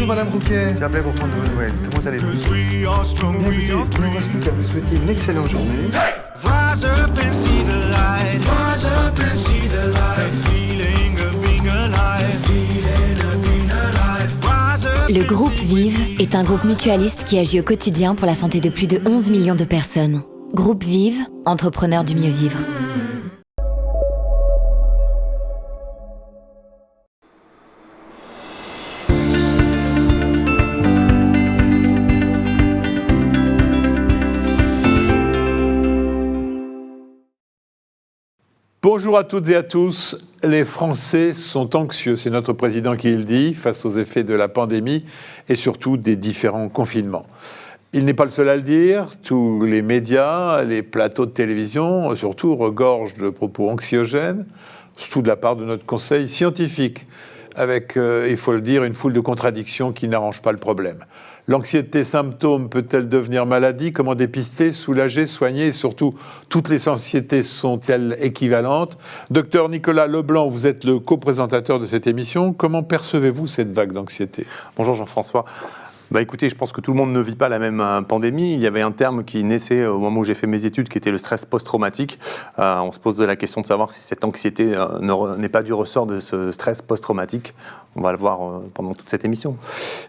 Bonjour Madame Rouquet. J'appelais pour prendre de vos nouvelles. Comment allez-vous? Bien, écoutez, il ne me reste plus qu'à vous souhaiter une excellente journée. Rise up and see the light. Rise up and see the light. The feeling of being alive. The feeling of being alive. Rise up. Le groupe Vive est un groupe mutualiste qui agit au quotidien pour la santé de plus de 11 millions de personnes. Groupe Vive, entrepreneurs du mieux vivre. Bonjour à toutes et à tous. Les Français sont anxieux, c'est notre président qui le dit, face aux effets de la pandémie et surtout des différents confinements. Il n'est pas le seul à le dire, tous les médias, les plateaux de télévision, surtout, regorgent de propos anxiogènes, surtout de la part de notre conseil scientifique, avec, il faut le dire, une foule de contradictions qui n'arrangent pas le problème. L'anxiété symptôme peut-elle devenir maladie? Comment dépister, soulager, soigner? Et surtout, toutes les anxiétés sont-elles équivalentes? Docteur Nicolas Leblanc, vous êtes le co-présentateur de cette émission. Comment percevez-vous cette vague d'anxiété? Bonjour Jean-François. Écoutez, je pense que tout le monde ne vit pas la même pandémie. Il y avait un terme qui naissait au moment où j'ai fait mes études, qui était le stress post-traumatique. On se pose la question de savoir si cette anxiété n'est pas du ressort de ce stress post-traumatique. On va le voir pendant toute cette émission.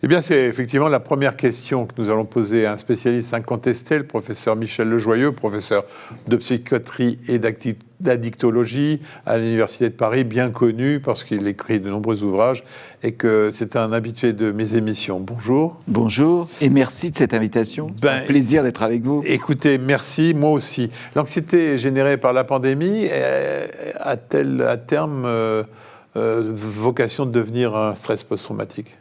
Eh bien, c'est effectivement la première question que nous allons poser à un spécialiste incontesté, le professeur Michel Lejoyeux, professeur de psychiatrie et d'addictologie à l'Université de Paris, bien connu parce qu'il écrit de nombreux ouvrages et que c'est un habitué de mes émissions. Bonjour. Bonjour et merci de cette invitation. C'est un plaisir d'être avec vous. Écoutez, merci, moi aussi. L'anxiété générée par la pandémie a-t-elle à terme vocation de devenir un stress post-traumatique?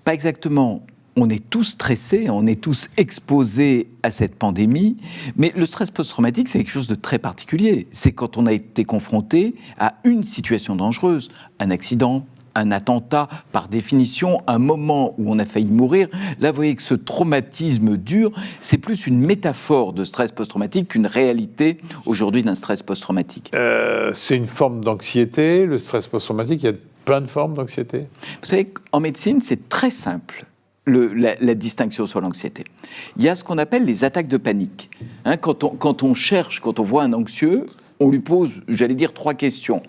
Pas exactement. On est tous stressés, on est tous exposés à cette pandémie, mais le stress post-traumatique, c'est quelque chose de très particulier. C'est quand on a été confronté à une situation dangereuse, un accident, un attentat, par définition, un moment où on a failli mourir. Là, vous voyez que ce traumatisme dur, c'est plus une métaphore de stress post-traumatique qu'une réalité aujourd'hui d'un stress post-traumatique. C'est une forme d'anxiété, le stress post-traumatique, il y a plein de formes d'anxiété. Vous savez qu'en médecine, c'est très simple. La distinction sur l'anxiété. Il y a ce qu'on appelle les attaques de panique. Quand on voit un anxieux, on lui pose, j'allais dire, 3 questions.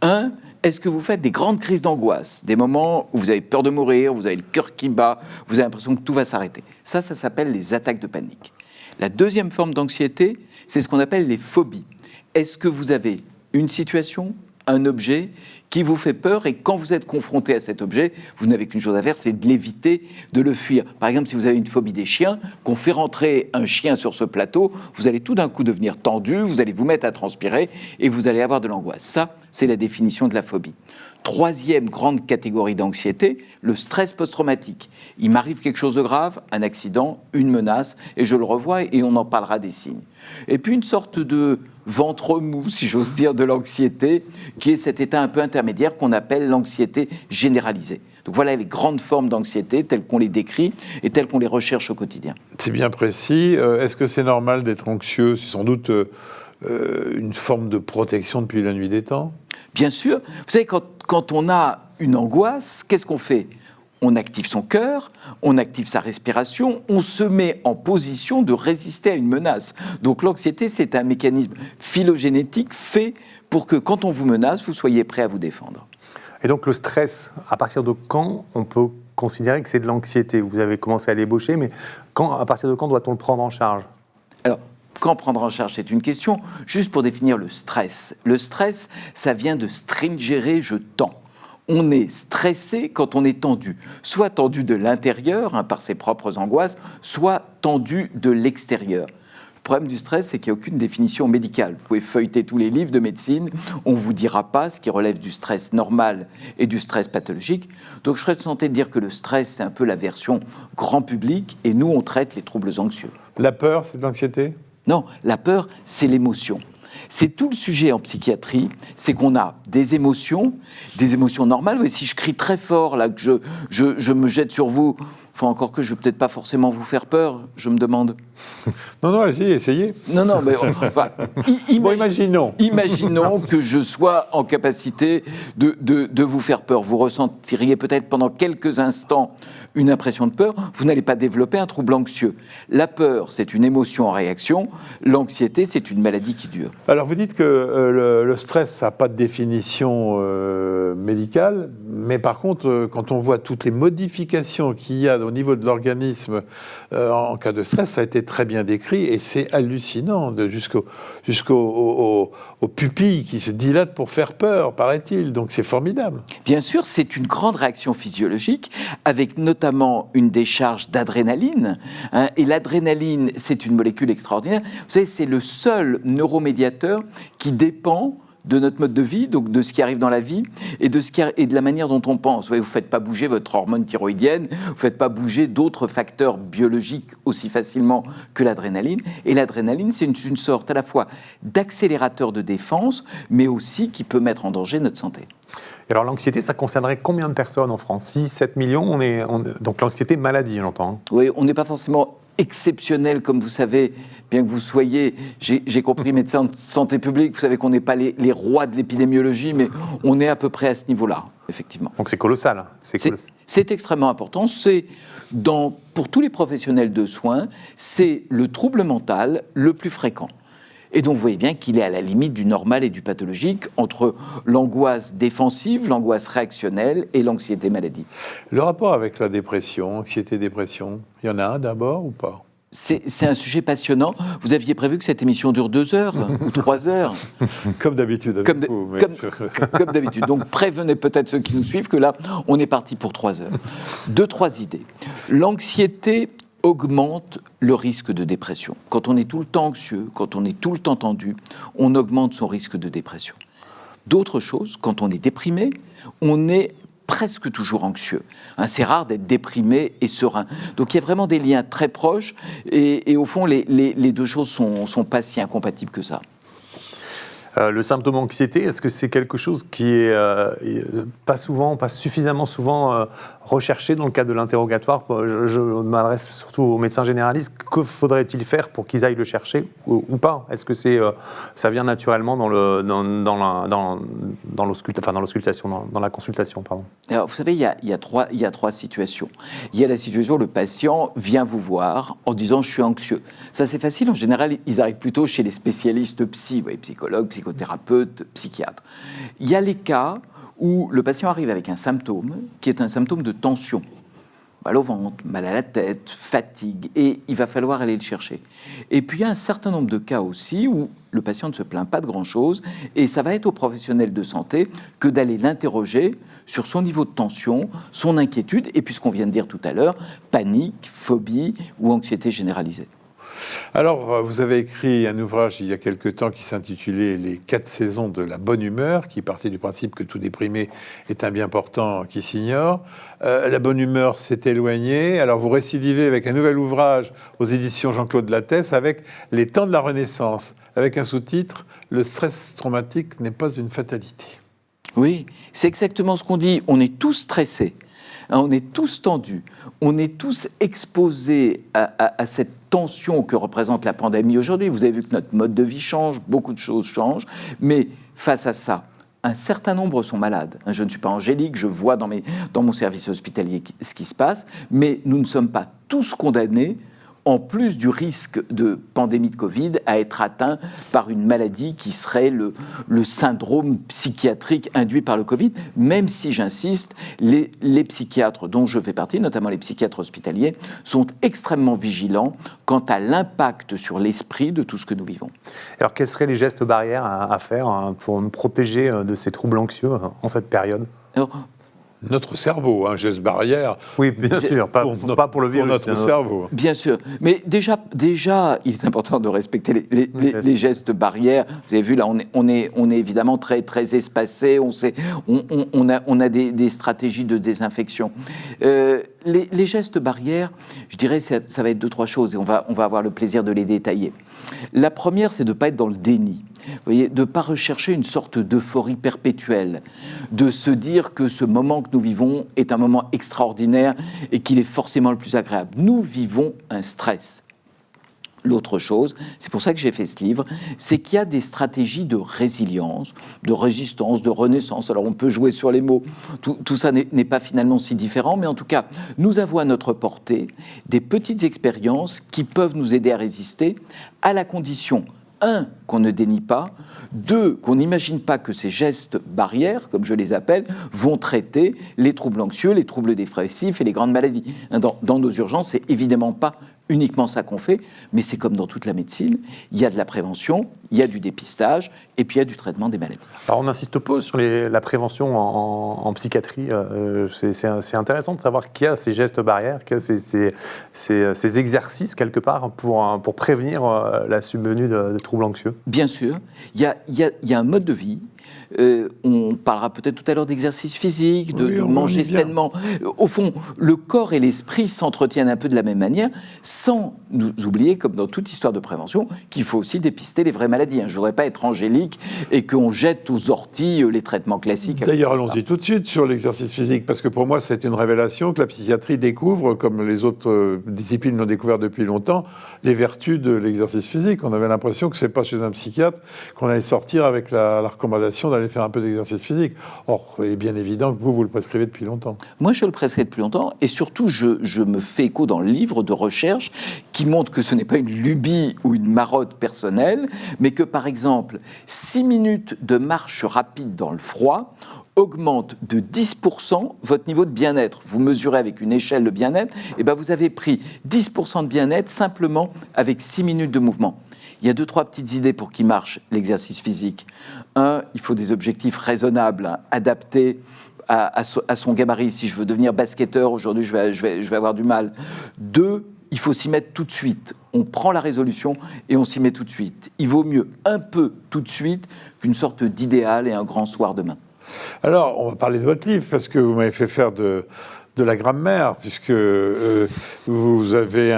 1, est-ce que vous faites des grandes crises d'angoisse, des moments où vous avez peur de mourir, vous avez le cœur qui bat, vous avez l'impression que tout va s'arrêter? Ça s'appelle les attaques de panique. La deuxième forme d'anxiété, c'est ce qu'on appelle les phobies. Est-ce que vous avez une situation, un objet qui vous fait peur, et quand vous êtes confronté à cet objet, vous n'avez qu'une chose à faire, c'est de l'éviter, de le fuir. Par exemple, si vous avez une phobie des chiens, qu'on fait rentrer un chien sur ce plateau, vous allez tout d'un coup devenir tendu, vous allez vous mettre à transpirer et vous allez avoir de l'angoisse. Ça, c'est la définition de la phobie. Troisième grande catégorie d'anxiété, le stress post-traumatique. Il m'arrive quelque chose de grave, un accident, une menace, et je le revois et on en parlera des signes. Et puis une sorte de ventre mou, si j'ose dire, de l'anxiété, qui est cet état un peu intermédiaire qu'on appelle l'anxiété généralisée. Donc voilà les grandes formes d'anxiété telles qu'on les décrit et telles qu'on les recherche au quotidien. C'est bien précis. Est-ce que c'est normal d'être anxieux? C'est sans doute une forme de protection depuis la nuit des temps. Bien sûr. Vous savez, quand on a une angoisse, qu'est-ce qu'on fait? On active son cœur, on active sa respiration, on se met en position de résister à une menace. Donc l'anxiété, c'est un mécanisme phylogénétique fait pour que quand on vous menace, vous soyez prêt à vous défendre. Et donc le stress, à partir de quand on peut considérer que c'est de l'anxiété? Vous avez commencé à l'ébaucher, mais à partir de quand doit-on le prendre en charge? Alors, quand prendre en charge, c'est une question. Juste pour définir le stress. Le stress, ça vient de stringere, je tends. On est stressé quand on est tendu. Soit tendu de l'intérieur, par ses propres angoisses, soit tendu de l'extérieur. Le problème du stress, c'est qu'il n'y a aucune définition médicale. Vous pouvez feuilleter tous les livres de médecine, on ne vous dira pas ce qui relève du stress normal et du stress pathologique. Donc je serais tenté de dire que le stress, c'est un peu la version grand public, et nous, on traite les troubles anxieux. La peur, c'est de l'anxiété? Non, la peur, c'est l'émotion. C'est tout le sujet en psychiatrie, c'est qu'on a des émotions normales. Si je crie très fort, là, que je me jette sur vous, Enfin, encore que je ne vais peut-être pas forcément vous faire peur, je me demande. Non, allez-y, essayez. Non, mais enfin, Bon, imaginons. Imaginons que je sois en capacité de vous faire peur. Vous ressentiriez peut-être pendant quelques instants une impression de peur. Vous n'allez pas développer un trouble anxieux. La peur, c'est une émotion en réaction. L'anxiété, c'est une maladie qui dure. Alors, vous dites que le stress, ça n'a pas de définition médicale, mais par contre, quand on voit toutes les modifications qu'il y a au niveau de l'organisme en cas de stress, ça a été très bien décrit et c'est hallucinant, jusqu'aux pupilles qui se dilatent pour faire peur, paraît-il. Donc c'est formidable. Bien sûr, c'est une grande réaction physiologique avec notamment une décharge d'adrénaline. Et l'adrénaline, c'est une molécule extraordinaire. Vous savez, c'est le seul neuromédiateur qui dépend de notre mode de vie, donc de ce qui arrive dans la vie et de la manière dont on pense. Vous ne faites pas bouger votre hormone thyroïdienne, vous ne faites pas bouger d'autres facteurs biologiques aussi facilement que l'adrénaline. Et l'adrénaline, c'est une sorte à la fois d'accélérateur de défense, mais aussi qui peut mettre en danger notre santé. Et alors l'anxiété, ça concernerait combien de personnes en France? 6, 7 millions, donc l'anxiété maladie, j'entends. Oui, on n'est pas forcément exceptionnel, comme vous savez, bien que vous soyez, j'ai compris, médecin de santé publique, vous savez qu'on n'est pas les rois de l'épidémiologie, mais on est à peu près à ce niveau-là, effectivement. Donc c'est colossal. C'est extrêmement important. Pour tous les professionnels de soins, c'est le trouble mental le plus fréquent. Et donc, vous voyez bien qu'il est à la limite du normal et du pathologique entre l'angoisse défensive, l'angoisse réactionnelle et l'anxiété maladie. Le rapport avec la dépression, anxiété-dépression, il y en a un d'abord ou pas? C'est un sujet passionnant. Vous aviez prévu que cette émission dure 2 heures ou 3 heures. Comme d'habitude avec vous. Comme d'habitude. Donc prévenez peut-être ceux qui nous suivent que là, on est parti pour 3 heures. 2-3 idées. L'anxiété augmente le risque de dépression. Quand on est tout le temps anxieux, quand on est tout le temps tendu, on augmente son risque de dépression. D'autres choses, quand on est déprimé, on est presque toujours anxieux. C'est rare d'être déprimé et serein. Donc il y a vraiment des liens très proches et au fond, les deux choses sont pas si incompatibles que ça. Le symptôme anxiété, est-ce que c'est quelque chose qui est pas suffisamment souvent recherché dans le cadre de l'interrogatoire? Je m'adresse surtout aux médecins généralistes. Que faudrait-il faire pour qu'ils aillent le chercher ou pas? Est-ce que ça vient naturellement dans la consultation, pardon? Alors, vous savez, il y a trois situations. Il y a la situation où le patient vient vous voir en disant « je suis anxieux ». Ça, c'est facile. En général, ils arrivent plutôt chez les spécialistes psy, vous voyez, psychologues, psychothérapeutes, psychiatres. Il y a les cas où le patient arrive avec un symptôme qui est un symptôme de tension. Mal au ventre, mal à la tête, fatigue, et il va falloir aller le chercher. Et puis il y a un certain nombre de cas aussi où le patient ne se plaint pas de grand-chose, et ça va être au professionnel de santé que d'aller l'interroger sur son niveau de tension, son inquiétude, et puis ce qu'on vient de dire tout à l'heure, panique, phobie ou anxiété généralisée. Alors, vous avez écrit un ouvrage il y a quelque temps qui s'intitulait « Les 4 saisons de la bonne humeur », qui partait du principe que tout déprimé est un bien portant qui s'ignore. La bonne humeur s'est éloignée. Alors, vous récidivez avec un nouvel ouvrage aux éditions Jean-Claude Lattès avec « Les temps de la Renaissance », avec un sous-titre « Le stress traumatique n'est pas une fatalité ». Oui, c'est exactement ce qu'on dit. On est tous stressés. On est tous tendus, on est tous exposés à cette tension que représente la pandémie aujourd'hui. Vous avez vu que notre mode de vie change, beaucoup de choses changent, mais face à ça, un certain nombre sont malades. Je ne suis pas angélique, je vois dans mon service hospitalier ce qui se passe, mais nous ne sommes pas tous condamnés, en plus du risque de pandémie de Covid, à être atteints par une maladie qui serait le syndrome psychiatrique induit par le Covid, même si, j'insiste, les psychiatres dont je fais partie, notamment les psychiatres hospitaliers, sont extrêmement vigilants quant à l'impact sur l'esprit de tout ce que nous vivons. Alors, quels seraient les gestes barrières à faire pour me protéger de ces troubles anxieux en cette période? Alors, notre cerveau, un geste barrière. Oui, bien sûr, pas pour le virus. Pour notre cerveau. Bien sûr. Mais déjà, il est important de respecter les gestes barrières. Vous avez vu, là, on est évidemment très, très espacé. On a des stratégies de désinfection. Les gestes barrières, je dirais, ça va être 2-3 choses et on va avoir le plaisir de les détailler. La première, c'est de ne pas être dans le déni. Vous voyez, de ne pas rechercher une sorte d'euphorie perpétuelle, de se dire que ce moment que nous vivons est un moment extraordinaire et qu'il est forcément le plus agréable. Nous vivons un stress. L'autre chose, c'est pour ça que j'ai fait ce livre, c'est qu'il y a des stratégies de résilience, de résistance, de renaissance. Alors on peut jouer sur les mots, tout ça n'est pas finalement si différent, mais en tout cas, nous avons à notre portée des petites expériences qui peuvent nous aider à résister, à la condition, 1, qu'on ne dénie pas, 2, qu'on n'imagine pas que ces gestes barrières, comme je les appelle, vont traiter les troubles anxieux, les troubles dépressifs et les grandes maladies. Dans nos urgences, c'est évidemment pas uniquement ça qu'on fait, mais c'est comme dans toute la médecine, il y a de la prévention, il y a du dépistage, et puis il y a du traitement des maladies. Alors on n'insiste pas sur la prévention en psychiatrie. C'est intéressant de savoir qu'il y a ces gestes barrières, qu'il y a ces exercices quelque part pour prévenir la survenue de troubles anxieux. Bien sûr, il y a un mode de vie. On parlera peut-être tout à l'heure d'exercice physique, de manger sainement. Au fond, le corps et l'esprit s'entretiennent un peu de la même manière, sans nous oublier, comme dans toute histoire de prévention, qu'il faut aussi dépister les vraies maladies. Je ne voudrais pas être angélique et qu'on jette aux orties les traitements classiques. D'ailleurs, allons-y tout de suite sur l'exercice physique, parce que pour moi, c'est une révélation que la psychiatrie découvre, comme les autres disciplines l'ont découvert depuis longtemps, les vertus de l'exercice physique. On avait l'impression que ce n'est pas chez un psychiatre qu'on allait sortir avec la recommandation d'aller faire un peu d'exercice physique. Or, il est bien évident que vous le prescrivez depuis longtemps. Moi, je le prescris depuis longtemps, et surtout, je me fais écho dans le livre de recherche qui montre que ce n'est pas une lubie ou une marotte personnelle, mais que, par exemple, 6 minutes de marche rapide dans le froid augmente de 10% votre niveau de bien-être. Vous mesurez avec une échelle de bien-être, et bien vous avez pris 10% de bien-être simplement avec 6 minutes de mouvement. Il y a 2-3 petites idées pour qu'il marche, l'exercice physique. 1, il faut des objectifs raisonnables, adaptés à son gabarit. Si je veux devenir basketteur, aujourd'hui, je vais avoir du mal. 2, il faut s'y mettre tout de suite. On prend la résolution et on s'y met tout de suite. Il vaut mieux un peu tout de suite qu'une sorte d'idéal et un grand soir demain. Alors, on va parler de votre livre, parce que vous m'avez fait faire de la grammaire, puisque vous avez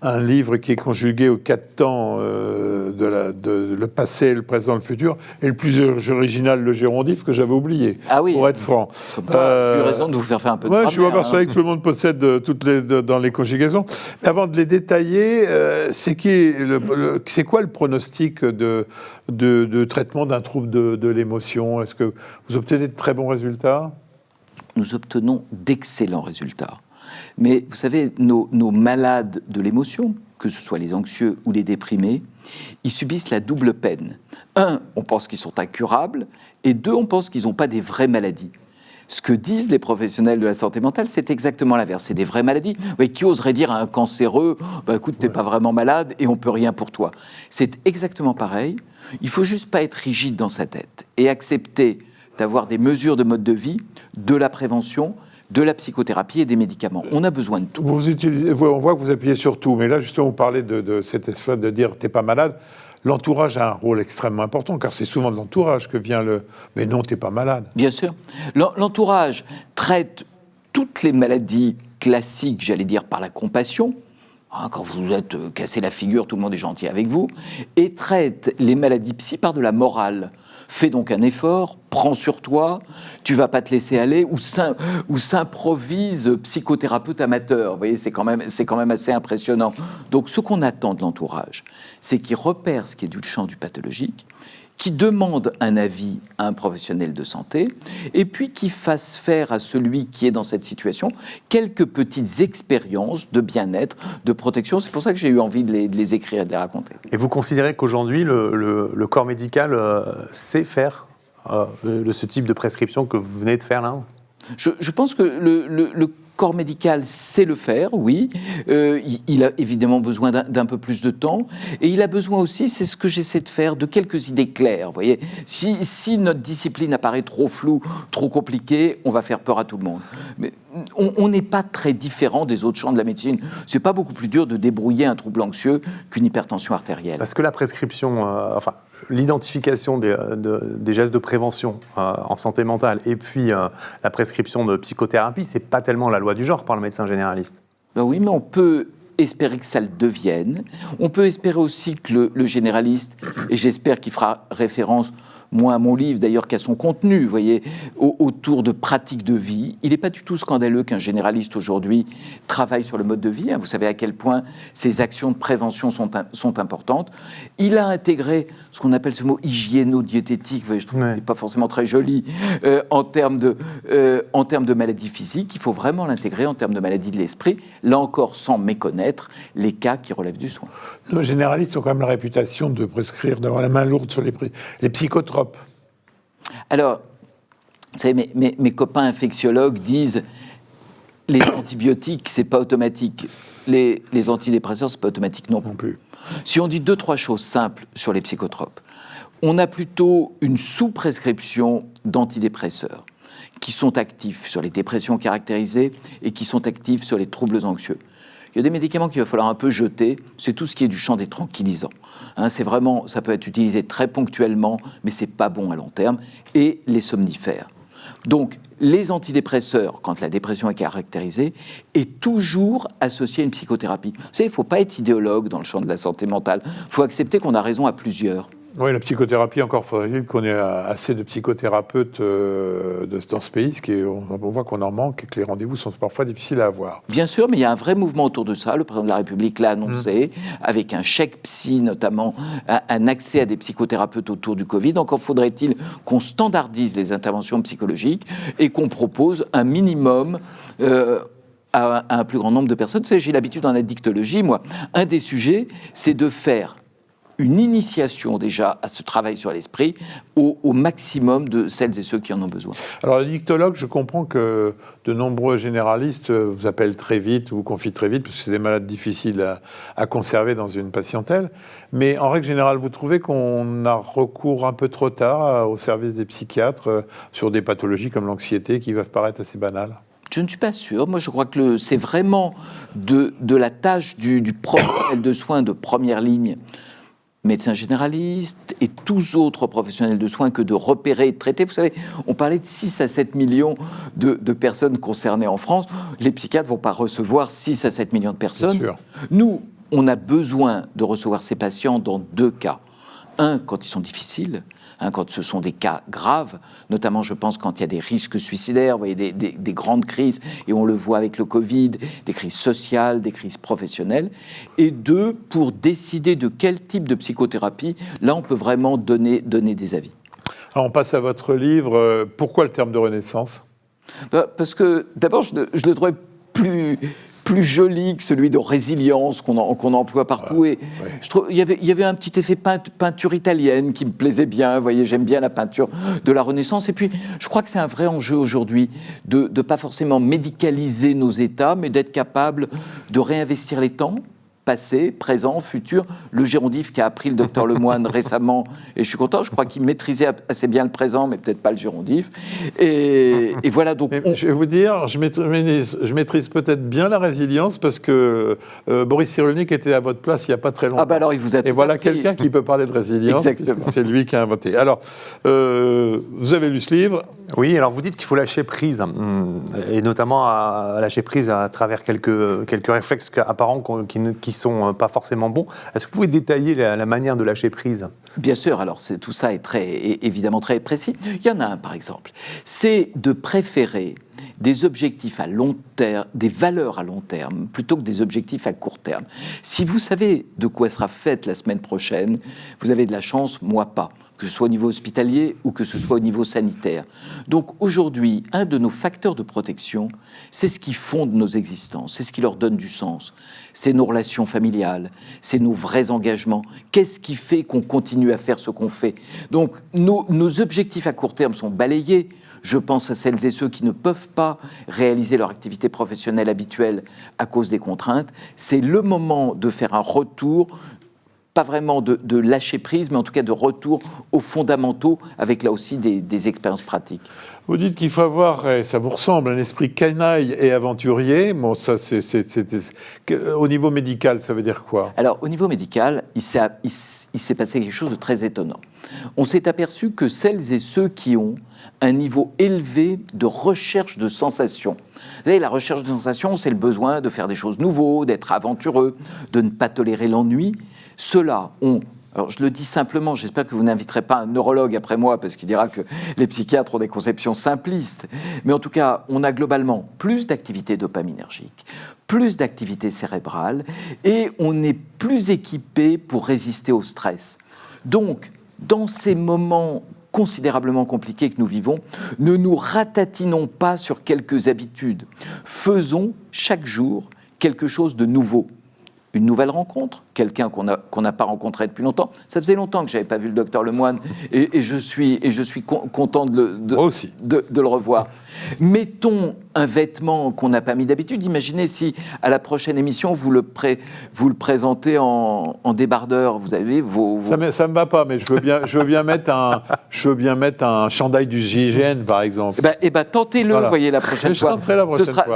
un livre qui est conjugué aux 4 temps de le passé, le présent, le futur, et le plus original, le gérondif, que j'avais oublié, pour être franc. J'ai eu raison de vous faire un peu de grammaire. Je suis pas persuadé que tout le monde possède dans les conjugaisons. Mais avant de les détailler, c'est quoi le pronostic de traitement d'un trouble de l'émotion? Est-ce que vous obtenez de très bons résultats? Nous obtenons d'excellents résultats. Mais vous savez, nos malades de l'émotion, que ce soit les anxieux ou les déprimés, ils subissent la double peine. 1, on pense qu'ils sont incurables, et 2, on pense qu'ils n'ont pas des vraies maladies. Ce que disent les professionnels de la santé mentale, c'est exactement l'inverse. C'est des vraies maladies. Oui, qui oserait dire à un cancéreux, écoute, t'es pas vraiment malade et on peut rien pour toi. C'est exactement pareil. Il faut juste pas être rigide dans sa tête et accepter d'avoir des mesures de mode de vie, de la prévention, de la psychothérapie et des médicaments. On a besoin de tout. On voit que vous appuyez sur tout, mais là, justement, vous parlez de cette espèce de dire « t'es pas malade ». L'entourage a un rôle extrêmement important, car c'est souvent de l'entourage que vient le « mais non, t'es pas malade ». Bien sûr. L'entourage traite toutes les maladies classiques, j'allais dire, par la compassion. Quand vous êtes cassé la figure, tout le monde est gentil avec vous. Et traite les maladies psy par de la morale. Fais donc un effort, prends sur toi, tu vas pas te laisser aller, ou s'improvise psychothérapeute amateur. Vous voyez, c'est quand même assez impressionnant. Donc, ce qu'on attend de l'entourage, c'est qu'il repère ce qui est du champ du pathologique, qui demande un avis à un professionnel de santé, et puis qui fasse faire à celui qui est dans cette situation quelques petites expériences de bien-être, de protection. C'est pour ça que j'ai eu envie de les écrire et de les raconter. Et vous considérez qu'aujourd'hui, le corps médical sait faire ce type de prescription que vous venez de faire là? Je pense que le corps médical sait le faire, oui. Il a évidemment besoin d'un peu plus de temps. Et il a besoin aussi, c'est ce que j'essaie de faire, de quelques idées claires. Vous voyez, si notre discipline apparaît trop floue, trop compliquée, on va faire peur à tout le monde. Mais on n'est pas très différent des autres champs de la médecine. C'est pas beaucoup plus dur de débrouiller un trouble anxieux qu'une hypertension artérielle. Parce que la prescription, l'identification des gestes de prévention en santé mentale et puis la prescription de psychothérapie, c'est pas tellement la loi du genre par le médecin généraliste. Ben oui, mais on peut espérer que ça le devienne. On peut espérer aussi que le généraliste, et j'espère qu'il fera référence moins à mon livre d'ailleurs qu'à son contenu, vous voyez, autour de pratiques de vie. Il n'est pas du tout scandaleux qu'un généraliste aujourd'hui travaille sur le mode de vie. Vous savez à quel point ces actions de prévention sont importantes. Il a intégré ce qu'on appelle ce mot hygiéno-diététique, vous voyez, je trouve que c'est pas forcément très joli en termes de maladies physiques. Il faut vraiment l'intégrer en termes de maladies de l'esprit, là encore sans méconnaître les cas qui relèvent du soin. Les généralistes ont quand même la réputation de prescrire, d'avoir la main lourde sur les psychotropes. Alors, vous savez, mes copains infectiologues disent les antibiotiques, c'est pas automatique. Les antidépresseurs, c'est pas automatique non plus. Si on dit 2-3 choses simples sur les psychotropes, on a plutôt une sous-prescription d'antidépresseurs qui sont actifs sur les dépressions caractérisées et qui sont actifs sur les troubles anxieux. Il y a des médicaments qu'il va falloir un peu jeter, c'est tout ce qui est du champ des tranquillisants. C'est vraiment, ça peut être utilisé très ponctuellement, mais c'est pas bon à long terme. Et les somnifères. Donc, les antidépresseurs, quand la dépression est caractérisée, est toujours associé à une psychothérapie. Vous savez, il ne faut pas être idéologue dans le champ de la santé mentale. Il faut accepter qu'on a raison à plusieurs. Oui, la psychothérapie, encore faudrait-il qu'on ait assez de psychothérapeutes dans ce pays, on voit qu'on en manque et que les rendez-vous sont parfois difficiles à avoir. Bien sûr, mais il y a un vrai mouvement autour de ça. Le président de la République l'a annoncé, avec un chèque psy notamment, un accès à des psychothérapeutes autour du Covid. Encore faudrait-il qu'on standardise les interventions psychologiques et qu'on propose un minimum à un plus grand nombre de personnes. Vous savez, j'ai l'habitude en addictologie, moi. Un des sujets, c'est de faire une initiation déjà à ce travail sur l'esprit au maximum de celles et ceux qui en ont besoin. Alors, l'addictologue, je comprends que de nombreux généralistes vous appellent très vite, vous confient très vite, parce que c'est des malades difficiles à conserver dans une patientèle. Mais en règle générale, vous trouvez qu'on a recours un peu trop tard au service des psychiatres sur des pathologies comme l'anxiété qui peuvent paraître assez banales ? Je ne suis pas sûr. Moi, je crois que c'est vraiment de la tâche du professionnel de soins de première ligne, médecins généralistes et tous autres professionnels de soins, que de repérer et de traiter. Vous savez, on parlait de 6 à 7 millions de personnes concernées en France. Les psychiatres ne vont pas recevoir 6 à 7 millions de personnes. Nous, on a besoin de recevoir ces patients dans 2 cas. Un, quand ils sont difficiles, quand ce sont des cas graves, notamment, je pense, quand il y a des risques suicidaires, vous voyez, des grandes crises, et on le voit avec le Covid, des crises sociales, des crises professionnelles. Et 2, pour décider de quel type de psychothérapie, là, on peut vraiment donner des avis. Alors, on passe à votre livre. Pourquoi le terme de renaissance ? Parce que, d'abord, je le trouvais plus joli que celui de résilience qu'on emploie partout. Et je trouve, il y avait un petit effet peinture italienne qui me plaisait bien. Vous voyez, j'aime bien la peinture de la Renaissance. Et puis, je crois que c'est un vrai enjeu aujourd'hui de pas forcément médicaliser nos états, mais d'être capable de réinvestir les temps, passé, présent, futur. Le Gérondif qu'a appris le docteur Lemoine récemment, et je suis content, je crois qu'il maîtrisait assez bien le présent, mais peut-être pas le Gérondif. Et voilà, donc... Je vais vous dire, je maîtrise peut-être bien la résilience, parce que Boris Cyrulnik était à votre place il n'y a pas très longtemps. Ah bah alors, il vous a... Et voilà quelqu'un qui peut parler de résilience, puisque c'est lui qui a inventé. Alors, vous avez lu ce livre ? Oui, alors vous dites qu'il faut lâcher prise, et notamment à lâcher prise à travers quelques réflexes apparents qui sont pas forcément bons. Est-ce que vous pouvez détailler la manière de lâcher prise ? Bien sûr, alors tout ça est évidemment très précis. Il y en a un, par exemple. C'est de préférer des objectifs à long terme, des valeurs à long terme, plutôt que des objectifs à court terme. Si vous savez de quoi sera faite la semaine prochaine, vous avez de la chance, moi pas, que ce soit au niveau hospitalier ou que ce soit au niveau sanitaire. Donc aujourd'hui, un de nos facteurs de protection, c'est ce qui fonde nos existences, c'est ce qui leur donne du sens. C'est nos relations familiales, c'est nos vrais engagements. Qu'est-ce qui fait qu'on continue à faire ce qu'on fait ? Donc nos objectifs à court terme sont balayés. Je pense à celles et ceux qui ne peuvent pas réaliser leur activité professionnelle habituelle à cause des contraintes. C'est le moment de faire un retour pas vraiment de lâcher prise, mais en tout cas de retour aux fondamentaux, avec là aussi des expériences pratiques. Vous dites qu'il faut avoir, et ça vous ressemble, un esprit canaille et aventurier. Bon, ça, au niveau médical, ça veut dire quoi? Alors, au niveau médical, il s'est passé quelque chose de très étonnant. On s'est aperçu que celles et ceux qui ont un niveau élevé de recherche de sensations. Vous savez, la recherche de sensations, c'est le besoin de faire des choses nouvelles, d'être aventureux, de ne pas tolérer l'ennui. Ceux-là ont... Alors, je le dis simplement, j'espère que vous n'inviterez pas un neurologue après moi, parce qu'il dira que les psychiatres ont des conceptions simplistes. Mais en tout cas, on a globalement plus d'activité dopaminergique, plus d'activité cérébrale, et on est plus équipé pour résister au stress. Donc, dans ces moments considérablement compliqués que nous vivons, ne nous ratatinons pas sur quelques habitudes. Faisons chaque jour quelque chose de nouveau. Une nouvelle rencontre, quelqu'un qu'on n'a pas rencontré depuis longtemps. Ça faisait longtemps que je n'avais pas vu le docteur Lemoine et je suis content de le revoir. Mettons un vêtement qu'on n'a pas mis d'habitude. Imaginez si, à la prochaine émission, vous le présentez en débardeur. Vous avez vos... Ça me va pas, mais je veux bien mettre un chandail du GIGN, par exemple. Eh ben, tentez-le, Voilà. Vous voyez, la prochaine fois.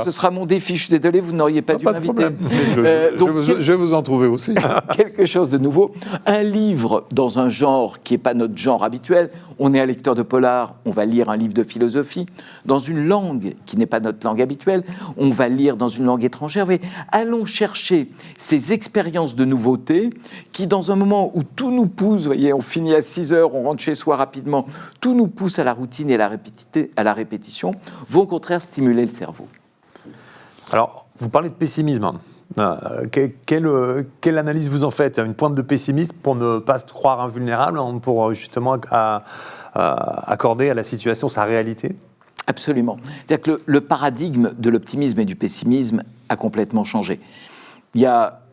Ce sera mon défi. Je suis désolé, vous n'auriez pas dû m'inviter. Je vais vous en trouver aussi. Quelque chose de nouveau. Un livre dans un genre qui n'est pas notre genre habituel. On est un lecteur de polar, on va lire un livre de philosophie. Dans une langue qui n'est pas notre langue habituelle, on va lire dans une langue étrangère. Vous voyez, allons chercher ces expériences de nouveauté qui, dans un moment où tout nous pousse, vous voyez, on finit à 6 heures, on rentre chez soi rapidement, tout nous pousse à la routine et à la répétition, vont au contraire stimuler le cerveau. Alors, vous parlez de pessimisme. Quelle analyse vous en faites? Une pointe de pessimisme pour ne pas se croire invulnérable, pour justement accorder à la situation sa réalité? Absolument. C'est-à-dire que le paradigme de l'optimisme et du pessimisme a complètement changé. Si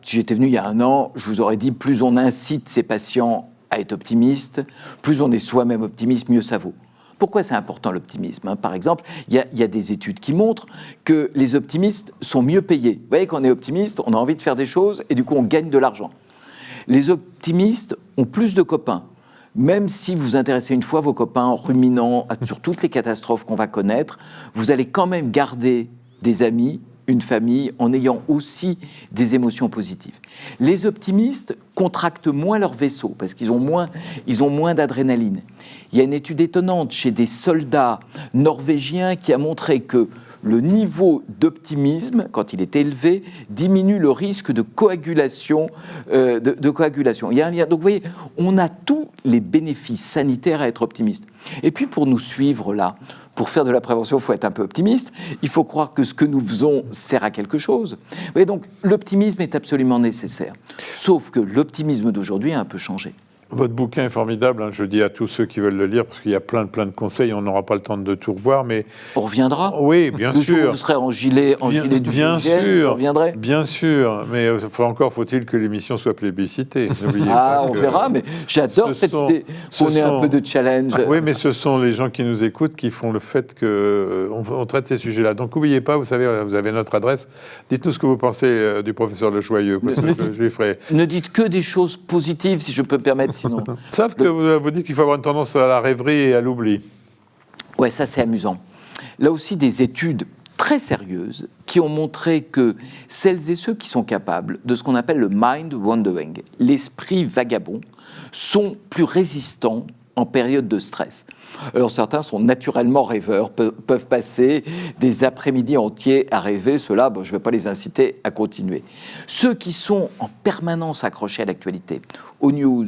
j'étais venu il y a 1 an, je vous aurais dit, plus on incite ses patients à être optimistes, plus on est soi-même optimiste, mieux ça vaut. Pourquoi c'est important l'optimisme? Par exemple, il y a des études qui montrent que les optimistes sont mieux payés. Vous voyez, quand on est optimiste, on a envie de faire des choses et du coup on gagne de l'argent. Les optimistes ont plus de copains. Même si vous intéressez une fois vos copains en ruminant sur toutes les catastrophes qu'on va connaître, vous allez quand même garder des amis, une famille, en ayant aussi des émotions positives. Les optimistes contractent moins leur vaisseau parce qu'ils ont moins d'adrénaline. Il y a une étude étonnante chez des soldats norvégiens qui a montré que le niveau d'optimisme, quand il est élevé, diminue le risque de coagulation. Il y a un lien. Donc vous voyez, on a tous les bénéfices sanitaires à être optimiste. Et puis pour nous suivre là, pour faire de la prévention, il faut être un peu optimiste. Il faut croire que ce que nous faisons sert à quelque chose. Vous voyez, donc l'optimisme est absolument nécessaire. Sauf que l'optimisme d'aujourd'hui a un peu changé. Votre bouquin est formidable, je dis à tous ceux qui veulent le lire, parce qu'il y a plein de conseils, on n'aura pas le temps de tout revoir, mais... On reviendra. Oui, bien sûr. Le jour où vous serez en gilet du bien GIGN, sûr, vous reviendrez. Bien sûr, mais encore faut-il que l'émission soit plébiscitée. On verra, mais j'adore cette idée qu'on ait un peu de challenge. Oui, mais ce sont les gens qui nous écoutent qui font le fait qu'on traite ces sujets-là. Donc n'oubliez pas, vous savez, vous avez notre adresse. Dites-nous ce que vous pensez du professeur Le Joyeux, parce que je lui ferai... Ne dites que des choses positives, si je peux me permettre, sinon... Sauf que vous dites qu'il faut avoir une tendance à la rêverie et à l'oubli. Ouais, ça c'est amusant. Là aussi, des études très sérieuses qui ont montré que celles et ceux qui sont capables de ce qu'on appelle le mind wandering, l'esprit vagabond, sont plus résistants en période de stress. Alors certains sont naturellement rêveurs, peuvent passer des après-midi entiers à rêver, ceux-là, je ne vais pas les inciter à continuer. Ceux qui sont en permanence accrochés à l'actualité, aux news,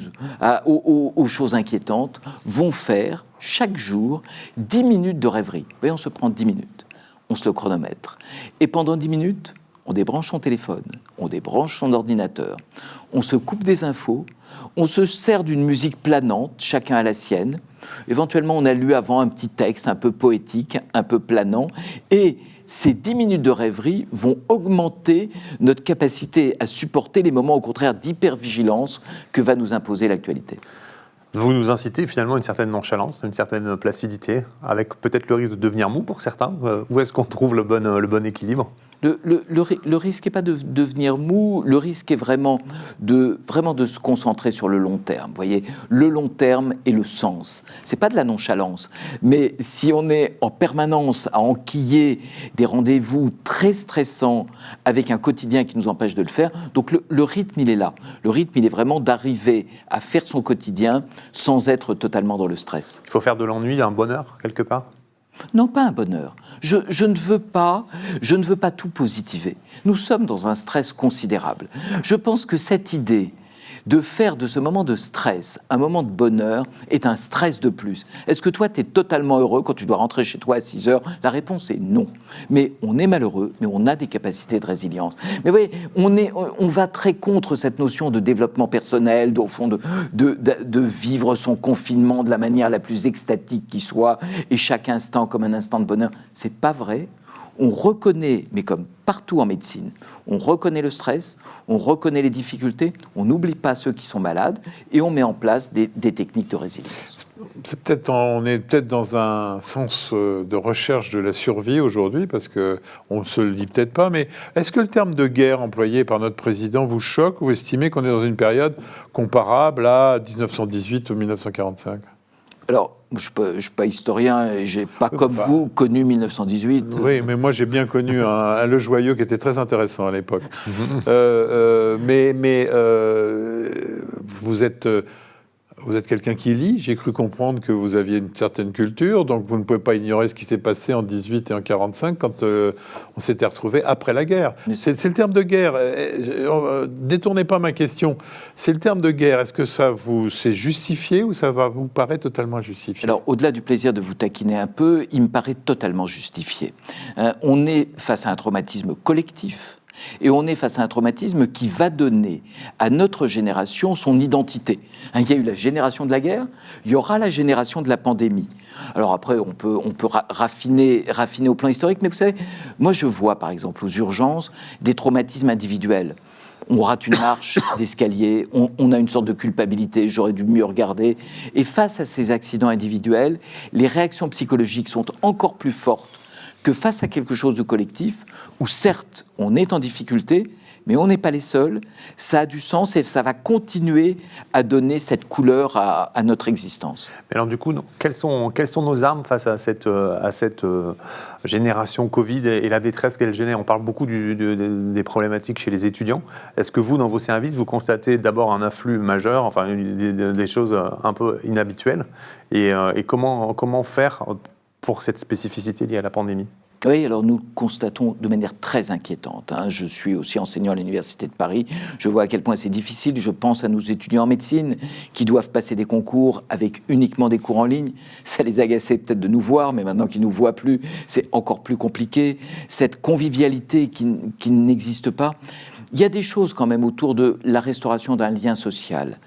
aux choses inquiétantes, vont faire chaque jour 10 minutes de rêverie. Vous voyez, on se prend 10 minutes, on se le chronomètre. Et pendant 10 minutes, on débranche son téléphone, on débranche son ordinateur, on se coupe des infos, on se sert d'une musique planante, chacun à la sienne. Éventuellement, on a lu avant un petit texte un peu poétique, un peu planant, et ces 10 minutes de rêverie vont augmenter notre capacité à supporter les moments, au contraire, d'hypervigilance que va nous imposer l'actualité. Vous nous incitez finalement à une certaine nonchalance, une certaine placidité, avec peut-être le risque de devenir mou pour certains. Où est-ce qu'on trouve le bon équilibre ? Le risque n'est pas de devenir mou, le risque est vraiment de se concentrer sur le long terme. Vous voyez, le long terme et le sens. Ce n'est pas de la nonchalance, mais si on est en permanence à enquiller des rendez-vous très stressants avec un quotidien qui nous empêche de le faire, donc le rythme, il est là. Le rythme, il est vraiment d'arriver à faire son quotidien sans être totalement dans le stress. Il faut faire de l'ennui un bonheur, quelque part? Non, pas un bonheur. Je ne veux pas tout positiver. Nous sommes dans un stress considérable. Je pense que cette idée de faire de ce moment de stress un moment de bonheur est un stress de plus. Est-ce que toi, tu es totalement heureux quand tu dois rentrer chez toi à 6 heures? La réponse est non. Mais on est malheureux, mais on a des capacités de résilience. Mais vous voyez, on va très contre cette notion de développement personnel, au fond, de vivre son confinement de la manière la plus extatique qui soit, et chaque instant comme un instant de bonheur. C'est pas vrai. On reconnaît, mais comme partout en médecine, on reconnaît le stress, on reconnaît les difficultés, on n'oublie pas ceux qui sont malades et on met en place des techniques de résilience. On est peut-être dans un sens de recherche de la survie aujourd'hui, parce qu'on ne se le dit peut-être pas, mais est-ce que le terme de guerre employé par notre président vous choque ou vous estimez qu'on est dans une période comparable à 1918 ou 1945 ? Alors, je ne suis pas historien et je n'ai pas, comme vous, connu 1918. Oui, mais moi, j'ai bien connu un Le Joyeux qui était très intéressant à l'époque. Vous êtes quelqu'un qui lit. J'ai cru comprendre que vous aviez une certaine culture, donc vous ne pouvez pas ignorer ce qui s'est passé en 18 et en 45 quand on s'était retrouvés après la guerre. C'est le terme de guerre. Détournez pas ma question. C'est le terme de guerre. Est-ce que c'est justifié ou ça vous paraît totalement justifié? Alors, au-delà du plaisir de vous taquiner un peu, il me paraît totalement justifié. On est face à un traumatisme collectif. Et on est face à un traumatisme qui va donner à notre génération son identité. Il y a eu la génération de la guerre, il y aura la génération de la pandémie. Alors après, on peut raffiner au plan historique, mais vous savez, moi je vois par exemple aux urgences des traumatismes individuels. On rate une marche d'escalier, on a une sorte de culpabilité, j'aurais dû mieux regarder. Et face à ces accidents individuels, les réactions psychologiques sont encore plus fortes que face à quelque chose de collectif, où certes, on est en difficulté, mais on n'est pas les seuls, ça a du sens et ça va continuer à donner cette couleur à notre existence. Mais alors du coup, quelles sont nos armes face à cette génération Covid et la détresse qu'elle génère? On parle beaucoup des problématiques chez les étudiants. Est-ce que vous, dans vos services, vous constatez d'abord un afflux majeur, enfin des choses un peu inhabituelles, et comment faire pour cette spécificité liée à la pandémie? Oui, alors nous constatons de manière très inquiétante. Je suis aussi enseignant à l'Université de Paris. Je vois à quel point c'est difficile. Je pense à nos étudiants en médecine qui doivent passer des concours avec uniquement des cours en ligne. Ça les agaçait peut-être de nous voir, mais maintenant qu'ils ne nous voient plus, c'est encore plus compliqué. Cette convivialité qui n'existe pas. Il y a des choses quand même autour de la restauration d'un lien social.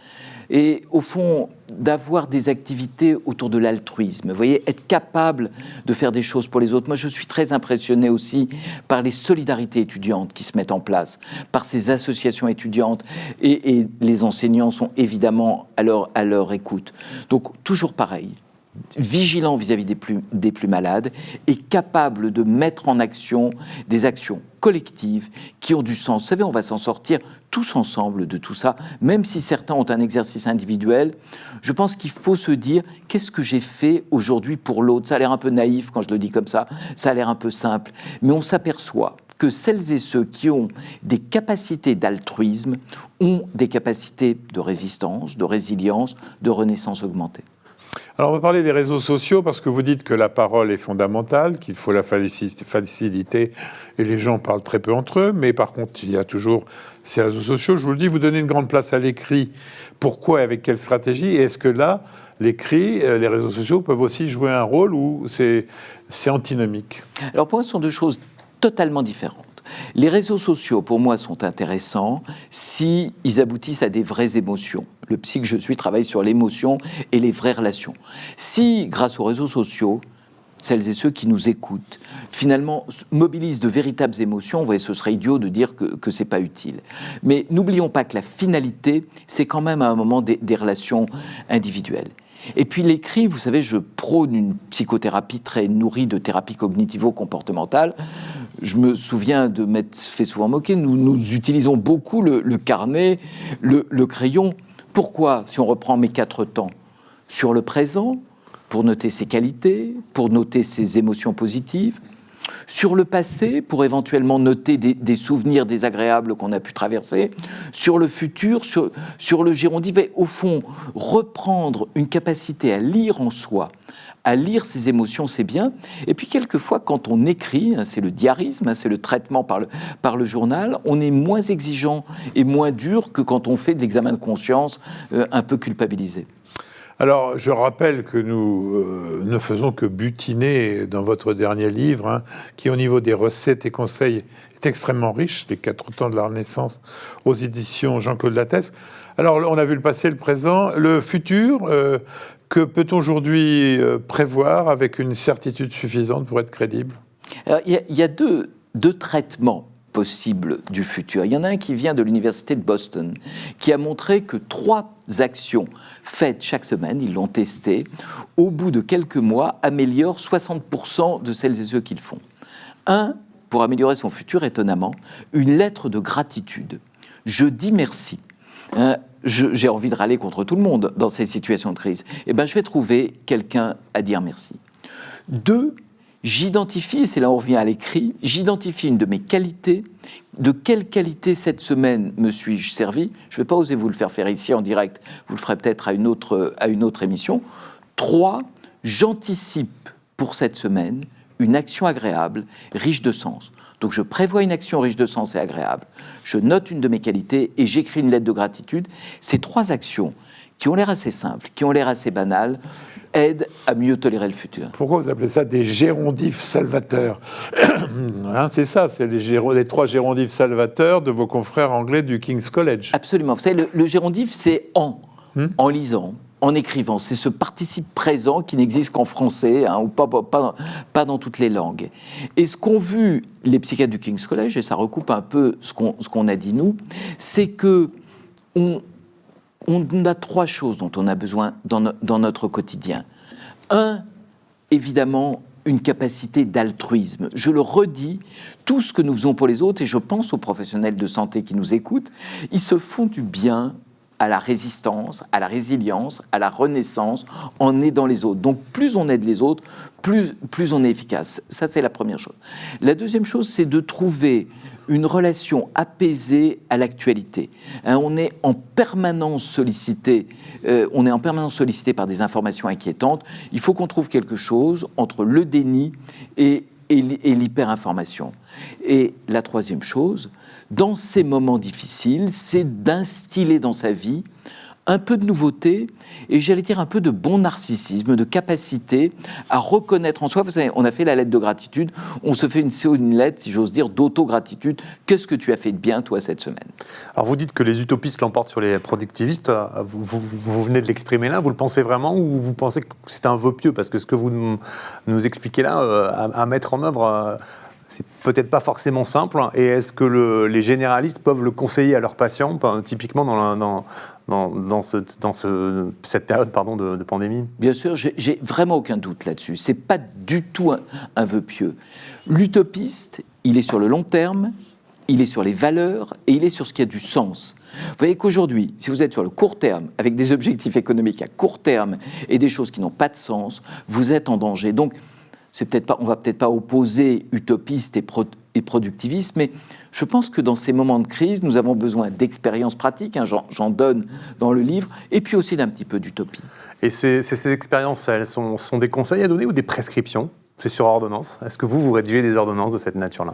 Et au fond, d'avoir des activités autour de l'altruisme. Vous voyez, être capable de faire des choses pour les autres. Moi, je suis très impressionné aussi par les solidarités étudiantes qui se mettent en place, par ces associations étudiantes. Et les enseignants sont évidemment à leur écoute. Donc, toujours pareil. Vigilant vis-à-vis des plus malades et capable de mettre en action des actions collectives qui ont du sens. Vous savez, on va s'en sortir tous ensemble de tout ça, même si certains ont un exercice individuel. Je pense qu'il faut se dire, qu'est-ce que j'ai fait aujourd'hui pour l'autre? Ça a l'air un peu naïf quand je le dis comme ça a l'air un peu simple, mais on s'aperçoit que celles et ceux qui ont des capacités d'altruisme ont des capacités de résistance, de résilience, de renaissance augmentée. Alors, on va parler des réseaux sociaux parce que vous dites que la parole est fondamentale, qu'il faut la faciliter et les gens parlent très peu entre eux. Mais par contre, il y a toujours ces réseaux sociaux. Je vous le dis, vous donnez une grande place à l'écrit. Pourquoi et avec quelle stratégie? Et est-ce que là, l'écrit, les réseaux sociaux peuvent aussi jouer un rôle ou c'est antinomique? Alors pour moi, ce sont deux choses totalement différentes. Les réseaux sociaux, pour moi, sont intéressants si ils aboutissent à des vraies émotions. Le psy que je suis travaille sur l'émotion et les vraies relations. Si, grâce aux réseaux sociaux, celles et ceux qui nous écoutent, finalement, mobilisent de véritables émotions, vous voyez, ce serait idiot de dire que ce n'est pas utile. Mais n'oublions pas que la finalité, c'est quand même à un moment des relations individuelles. Et puis l'écrit, vous savez, je prône une psychothérapie très nourrie de thérapie cognitivo-comportementale. Je me souviens de m'être fait souvent moquer, nous utilisons beaucoup le carnet, le crayon. Pourquoi, si on reprend mes 4 temps? Sur le présent, pour noter ses qualités, pour noter ses émotions positives. Sur le passé, pour éventuellement noter des souvenirs désagréables qu'on a pu traverser. Sur le futur, sur le gérondif. Et au fond, reprendre une capacité à lire en soi, à lire ses émotions, c'est bien. Et puis quelquefois, quand on écrit, c'est le diarisme, c'est le traitement par le journal, on est moins exigeant et moins dur que quand on fait de l'examen de conscience un peu culpabilisé. Alors, je rappelle que nous ne faisons que butiner dans votre dernier livre, qui, au niveau des recettes et conseils, est extrêmement riche, Les 4 temps de la Renaissance, aux éditions Jean-Claude Lattès. Alors, on a vu le passé, le présent, le futur. Que peut-on aujourd'hui prévoir avec une certitude suffisante pour être crédible? Alors, il y a deux traitements possibles du futur. Il y en a un qui vient de l'université de Boston, qui a montré que 3 actions faites chaque semaine, ils l'ont testé, au bout de quelques mois, améliorent 60% de celles et ceux qui le font. Un, pour améliorer son futur, étonnamment, une lettre de gratitude. Je dis merci. J'ai envie de râler contre tout le monde dans ces situations de crise. Eh bien, je vais trouver quelqu'un à dire merci. 2, j'identifie, et c'est là où on revient à l'écrit, j'identifie une de mes qualités. De quelle qualité cette semaine me suis-je servi? Je ne vais pas oser vous le faire ici en direct, vous le ferez peut-être à une autre émission. 3, j'anticipe pour cette semaine une action agréable, riche de sens. Donc je prévois une action riche de sens et agréable, je note une de mes qualités et j'écris une lettre de gratitude. Ces 3 actions, qui ont l'air assez simples, qui ont l'air assez banales, aident à mieux tolérer le futur. Pourquoi vous appelez ça des gérondifs salvateurs? C'est ça, c'est les 3 gérondifs salvateurs de vos confrères anglais du King's College. Absolument. Vous savez, le gérondif, c'est en lisant, en écrivant. C'est ce participe présent qui n'existe qu'en français, ou pas dans toutes les langues. Et ce qu'ont vu les psychiatres du King's College, et ça recoupe un peu ce qu'on a dit nous, c'est que on a 3 choses dont on a besoin dans notre quotidien. 1, évidemment, une capacité d'altruisme. Je le redis, tout ce que nous faisons pour les autres, et je pense aux professionnels de santé qui nous écoutent, ils se font du bien à la résistance, à la résilience, à la renaissance, en aidant les autres. Donc plus on aide les autres, plus on est efficace. Ça, c'est la première chose. La deuxième chose, c'est de trouver une relation apaisée à l'actualité. On est en permanence sollicité, par des informations inquiétantes. Il faut qu'on trouve quelque chose entre le déni et l'hyperinformation. Et la troisième chose, dans ces moments difficiles, c'est d'instiller dans sa vie un peu de nouveauté et j'allais dire un peu de bon narcissisme, de capacité à reconnaître en soi. Vous savez, on a fait la lettre de gratitude, on se fait une lettre, si j'ose dire, d'auto-gratitude. Qu'est-ce que tu as fait de bien, toi, cette semaine? Alors vous dites que les utopistes l'emportent sur les productivistes. Vous venez de l'exprimer là, vous le pensez vraiment ou vous pensez que c'est un vœu pieux? Parce que ce que vous nous expliquez là, à mettre en œuvre... c'est peut-être pas forcément simple. Et est-ce que les généralistes peuvent le conseiller à leurs patients, typiquement dans cette période de pandémie? Bien sûr, j'ai vraiment aucun doute là-dessus. C'est pas du tout un vœu pieux. L'utopiste, il est sur le long terme, il est sur les valeurs et il est sur ce qui a du sens. Vous voyez qu'aujourd'hui, si vous êtes sur le court terme, avec des objectifs économiques à court terme et des choses qui n'ont pas de sens, vous êtes en danger. Donc, on va peut-être pas opposer utopiste et productiviste, mais je pense que dans ces moments de crise, nous avons besoin d'expériences pratiques, j'en donne dans le livre, et puis aussi d'un petit peu d'utopie. Et ces expériences, elles sont des conseils à donner ou des prescriptions? C'est sur ordonnance? Est-ce que vous rédigez des ordonnances de cette nature-là?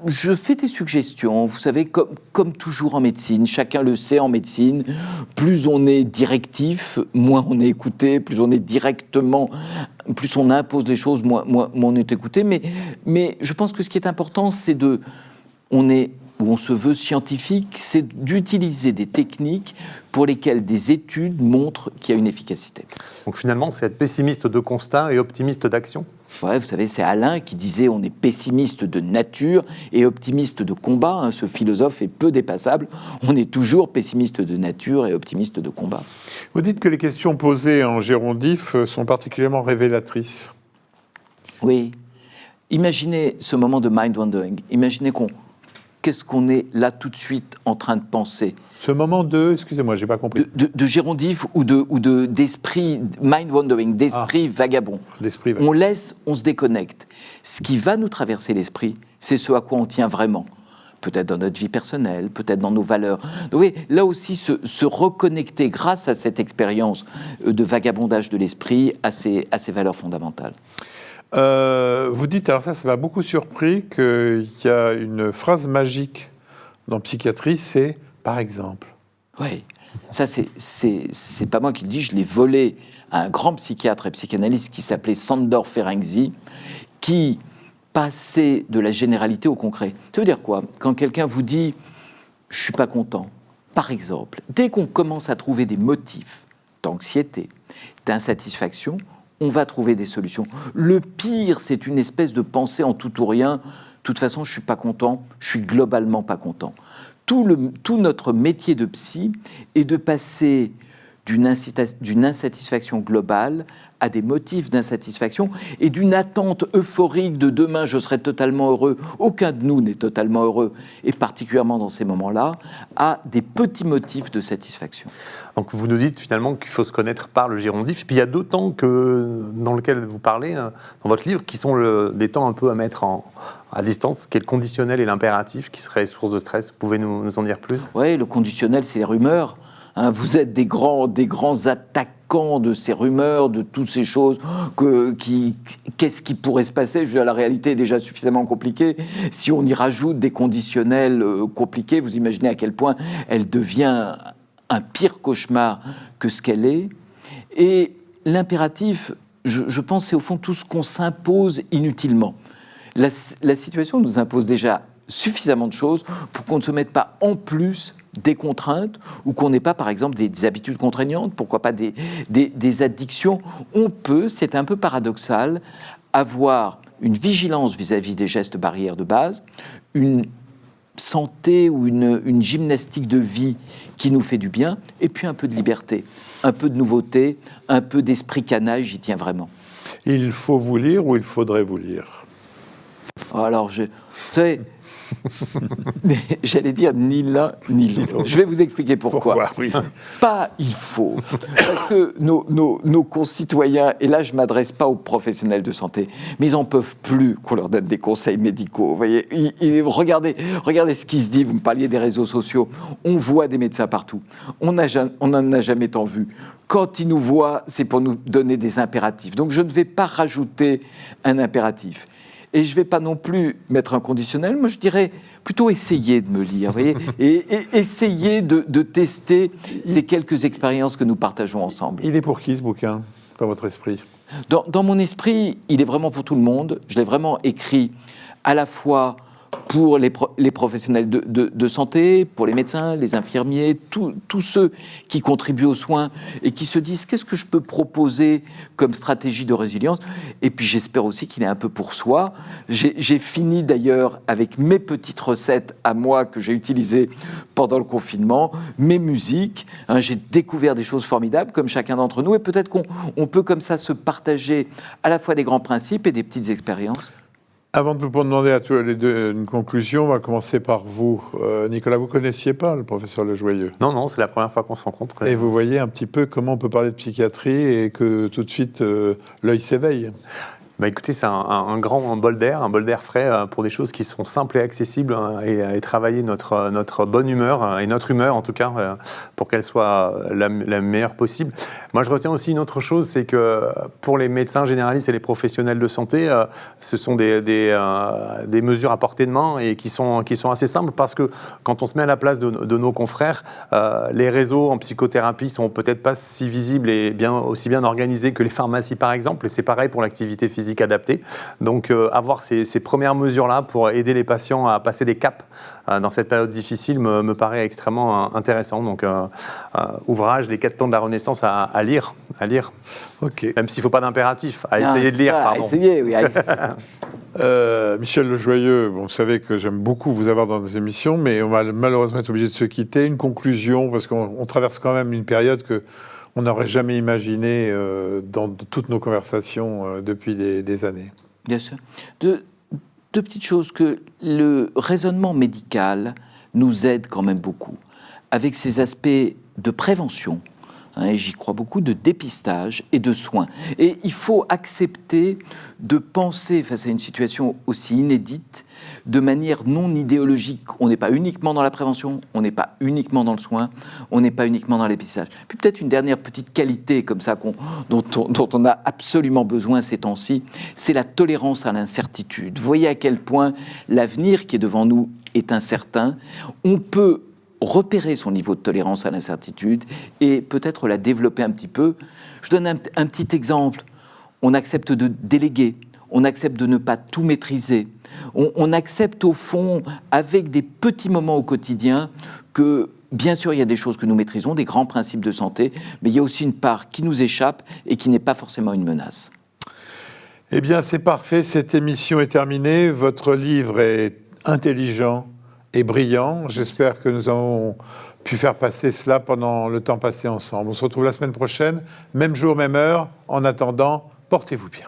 Je fais des suggestions, vous savez, comme toujours en médecine, chacun le sait en médecine, plus on est directif, moins on est écouté, plus on est directement, plus on impose les choses, moins on est écouté, mais je pense que ce qui est important, c'est on est où on se veut scientifique, c'est d'utiliser des techniques pour lesquelles des études montrent qu'il y a une efficacité. Donc finalement, c'est être pessimiste de constat et optimiste d'action. Ouais, vous savez, c'est Alain qui disait on est pessimiste de nature et optimiste de combat. Hein, ce philosophe est peu dépassable. On est toujours pessimiste de nature et optimiste de combat. Vous dites que les questions posées en gérondif sont particulièrement révélatrices. Oui. Imaginez ce moment de mind-wandering. Imaginez qu'est-ce qu'on est là tout de suite en train de penser. Ce moment de... Excusez-moi, j'ai pas compris. De gérondif ou d'esprit mind-wandering, d'esprit vagabond. D'esprit vagabond. On se déconnecte. Ce qui va nous traverser l'esprit, c'est ce à quoi on tient vraiment. Peut-être dans notre vie personnelle, peut-être dans nos valeurs. Donc, oui, là aussi, se reconnecter grâce à cette expérience de vagabondage de l'esprit à ses valeurs fondamentales. Vous dites, alors ça m'a beaucoup surpris, qu'il y a une phrase magique dans psychiatrie, c'est « par exemple ». Oui, ça c'est pas moi qui le dis, je l'ai volé à un grand psychiatre et psychanalyste qui s'appelait Sándor Ferenczi, qui passait de la généralité au concret. Ça veut dire quoi? Quand quelqu'un vous dit « je suis pas content », par exemple, dès qu'on commence à trouver des motifs d'anxiété, d'insatisfaction, on va trouver des solutions. Le pire, c'est une espèce de pensée en tout ou rien. De toute façon, je suis pas content, je suis globalement pas content. Tout notre métier de psy est de passer d'une insatisfaction globale à des motifs d'insatisfaction et d'une attente euphorique de demain, je serai totalement heureux. Aucun de nous n'est totalement heureux, et particulièrement dans ces moments-là, à des petits motifs de satisfaction. Donc vous nous dites finalement qu'il faut se connaître par le gérondif. Et puis il y a deux temps dans lesquels vous parlez dans votre livre, qui sont des temps un peu à mettre à distance, qui est le conditionnel et l'impératif, qui seraient source de stress. Vous pouvez nous en dire plus? Oui, le conditionnel, c'est les rumeurs. Hein, vous êtes des grands attaquants de ces rumeurs, de toutes ces choses. Qu'est-ce qui pourrait se passer? Je veux dire, la réalité est déjà suffisamment compliquée. Si on y rajoute des conditionnels compliqués, vous imaginez à quel point elle devient un pire cauchemar que ce qu'elle est. Et l'impératif, je pense, c'est au fond tout ce qu'on s'impose inutilement. La situation nous impose déjà suffisamment de choses pour qu'on ne se mette pas en plus des contraintes ou qu'on n'ait pas, par exemple, des habitudes contraignantes, pourquoi pas des addictions. On peut, c'est un peu paradoxal, avoir une vigilance vis-à-vis des gestes barrières de base, une santé ou une gymnastique de vie qui nous fait du bien, et puis un peu de liberté, un peu de nouveauté, un peu d'esprit canaille, j'y tiens vraiment. Il faut vous lire ou il faudrait vous lire? Alors, vous savez, mais j'allais dire ni l'un ni l'autre. Je vais vous expliquer pourquoi. Oui. Pas il faut. Parce que nos concitoyens, et là je ne m'adresse pas aux professionnels de santé, mais ils n'en peuvent plus qu'on leur donne des conseils médicaux. Vous voyez, regardez ce qui se dit, vous me parliez des réseaux sociaux, on voit des médecins partout. On n'en a jamais tant vu. Quand ils nous voient, c'est pour nous donner des impératifs. Donc je ne vais pas rajouter un impératif. Et je ne vais pas non plus mettre un conditionnel, moi je dirais plutôt essayer de me lire, vous voyez, et essayer de tester ces quelques expériences que nous partageons ensemble. Il est pour qui ce bouquin, dans votre esprit? Dans mon esprit, il est vraiment pour tout le monde. Je l'ai vraiment écrit à la fois pour les professionnels de santé, pour les médecins, les infirmiers, tous ceux qui contribuent aux soins et qui se disent qu'est-ce que je peux proposer comme stratégie de résilience. Et puis j'espère aussi qu'il est un peu pour soi. J'ai fini d'ailleurs avec mes petites recettes à moi que j'ai utilisées pendant le confinement, mes musiques. Hein, j'ai découvert des choses formidables comme chacun d'entre nous et peut-être qu'on peut comme ça se partager à la fois des grands principes et des petites expériences. Avant de vous demander à tous les deux une conclusion, on va commencer par vous. Nicolas, vous ne connaissiez pas le professeur Le Joyeux? Non, c'est la première fois qu'on se rencontre. Et vous voyez un petit peu comment on peut parler de psychiatrie et que tout de suite l'œil s'éveille. Bah écoutez, c'est un bol d'air frais pour des choses qui sont simples et accessibles et travailler notre bonne humeur et notre humeur en tout cas pour qu'elle soit la meilleure possible. Moi je retiens aussi une autre chose, c'est que pour les médecins généralistes et les professionnels de santé, ce sont des mesures à portée de main et qui sont assez simples parce que quand on se met à la place de nos confrères, les réseaux en psychothérapie sont peut-être pas si visibles et aussi bien organisés que les pharmacies par exemple, et c'est pareil pour l'activité physique. physique adapté. Donc avoir ces premières mesures-là pour aider les patients à passer des caps dans cette période difficile me paraît extrêmement intéressant. Donc ouvrage, les 4 temps de la Renaissance à lire. Ok. Même s'il ne faut pas d'impératif, à essayer de lire, pardon. À essayer, oui. Michel Lejoyeux, bon, vous savez que j'aime beaucoup vous avoir dans nos émissions, mais on va malheureusement être obligé de se quitter. Une conclusion, parce qu'on traverse quand même une période qu'on n'aurait jamais imaginée dans toutes nos conversations depuis des années. Bien sûr. Deux petites choses, que le raisonnement médical nous aide quand même beaucoup, avec ses aspects de prévention, et j'y crois beaucoup, de dépistage et de soins. Et il faut accepter de penser face à une situation aussi inédite de manière non idéologique. On n'est pas uniquement dans la prévention, on n'est pas uniquement dans le soin, on n'est pas uniquement dans le dépistage. Puis peut-être une dernière petite qualité comme ça dont on a absolument besoin ces temps-ci, c'est la tolérance à l'incertitude. Vous voyez à quel point l'avenir qui est devant nous est incertain. On peut repérer son niveau de tolérance à l'incertitude et peut-être la développer un petit peu. Je donne un petit exemple. On accepte de déléguer, on accepte de ne pas tout maîtriser, on accepte au fond, avec des petits moments au quotidien, que bien sûr il y a des choses que nous maîtrisons, des grands principes de santé, mais il y a aussi une part qui nous échappe et qui n'est pas forcément une menace. Eh bien, c'est parfait, cette émission est terminée. Votre livre est intelligent et brillant. J'espère que nous avons pu faire passer cela pendant le temps passé ensemble. On se retrouve la semaine prochaine, même jour, même heure. En attendant, portez-vous bien.